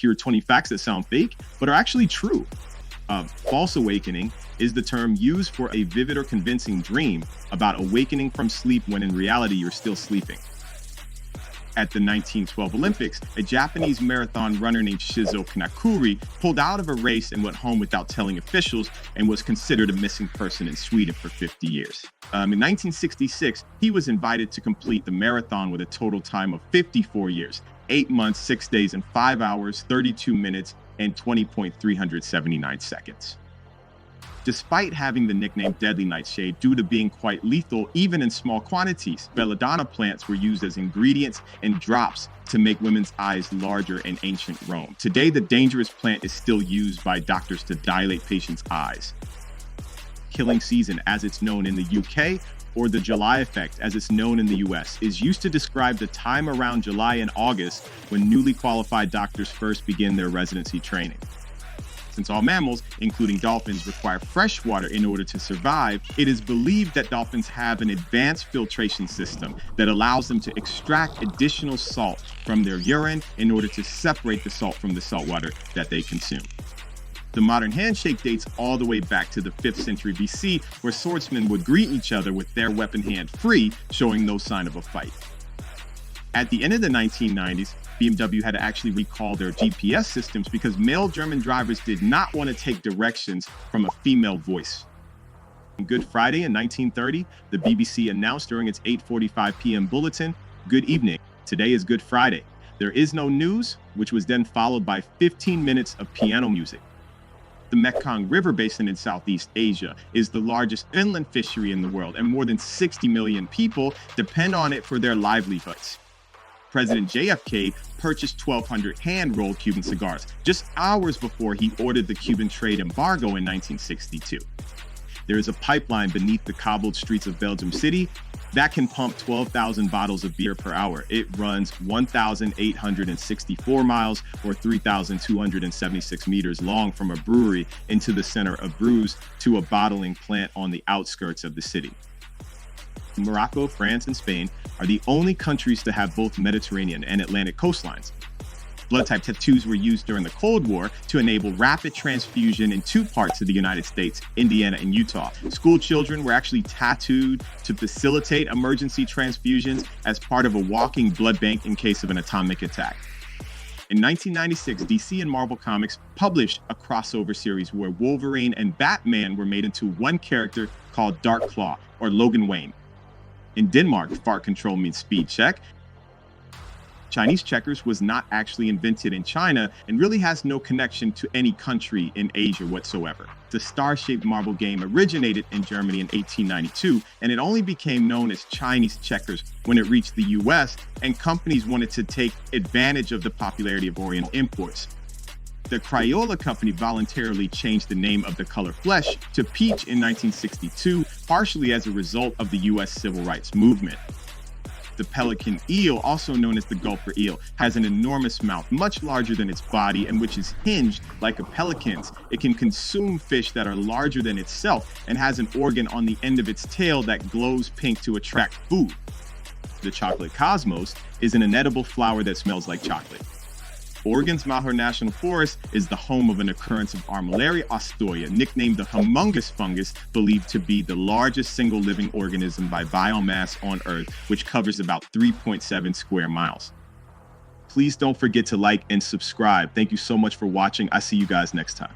Here are 20 facts that sound fake, but are actually true. False awakening is the term used for a vivid or convincing dream about awakening from sleep when in reality you're still sleeping. At the 1912 Olympics, a Japanese marathon runner named Shizuo Kanakuri pulled out of a race and went home without telling officials and was considered a missing person in Sweden for 50 years. In 1966, he was invited to complete the marathon with a total time of 54 years, 8 months, 6 days, and 5 hours, 32 minutes, and 20.379 seconds. Despite having the nickname Deadly Nightshade due to being quite lethal even in small quantities, belladonna plants were used as ingredients and drops to make women's eyes larger in ancient Rome. Today, the dangerous plant is still used by doctors to dilate patients' eyes. Killing season, as it's known in the UK, or the July effect, as it's known in the US, is used to describe the time around July and August when newly qualified doctors first begin their residency training. Since all mammals, including dolphins, require fresh water in order to survive, it is believed that dolphins have an advanced filtration system that allows them to extract additional salt from their urine in order to separate the salt from the salt water that they consume. The modern handshake dates all the way back to the 5th century BC, where swordsmen would greet each other with their weapon hand free, showing no sign of a fight. At the end of the 1990s, BMW had to actually recall their GPS systems because male German drivers did not want to take directions from a female voice. On Good Friday in 1930, the BBC announced during its 8:45 p.m. bulletin, "Good evening. Today is Good Friday. There is no news," which was then followed by 15 minutes of piano music. The Mekong River Basin in Southeast Asia is the largest inland fishery in the world, and more than 60 million people depend on it for their livelihoods. President JFK purchased 1,200 hand-rolled Cuban cigars just hours before he ordered the Cuban trade embargo in 1962. There is a pipeline beneath the cobbled streets of Belgium City that can pump 12,000 bottles of beer per hour. It runs 1,864 miles or 3,276 meters long from a brewery into the center of Bruges to a bottling plant on the outskirts of the city. Morocco, France, and Spain are the only countries to have both Mediterranean and Atlantic coastlines. Blood type tattoos were used during the Cold War to enable rapid transfusion in 2 parts of the United States, Indiana and Utah. School children were actually tattooed to facilitate emergency transfusions as part of a walking blood bank in case of an atomic attack. In 1996, DC and Marvel Comics published a crossover series where Wolverine and Batman were made into one character called Dark Claw, or Logan Wayne. In Denmark, fart control means speed check. Chinese checkers was not actually invented in China and really has no connection to any country in Asia whatsoever. The star-shaped marble game originated in Germany in 1892, and it only became known as Chinese checkers when it reached the US and companies wanted to take advantage of the popularity of Oriental imports. The Crayola company voluntarily changed the name of the color flesh to peach in 1962, partially as a result of the US civil rights movement. The pelican eel, also known as the gulper eel, has an enormous mouth, much larger than its body, and which is hinged like a pelican's. It can consume fish that are larger than itself and has an organ on the end of its tail that glows pink to attract food. The chocolate cosmos is an inedible flower that smells like chocolate. Oregon's Malheur National Forest is the home of an occurrence of Armillaria ostoya, nicknamed the humongous fungus, believed to be the largest single living organism by biomass on Earth, which covers about 3.7 square miles. Please don't forget to like and subscribe. Thank you so much for watching. I see you guys next time.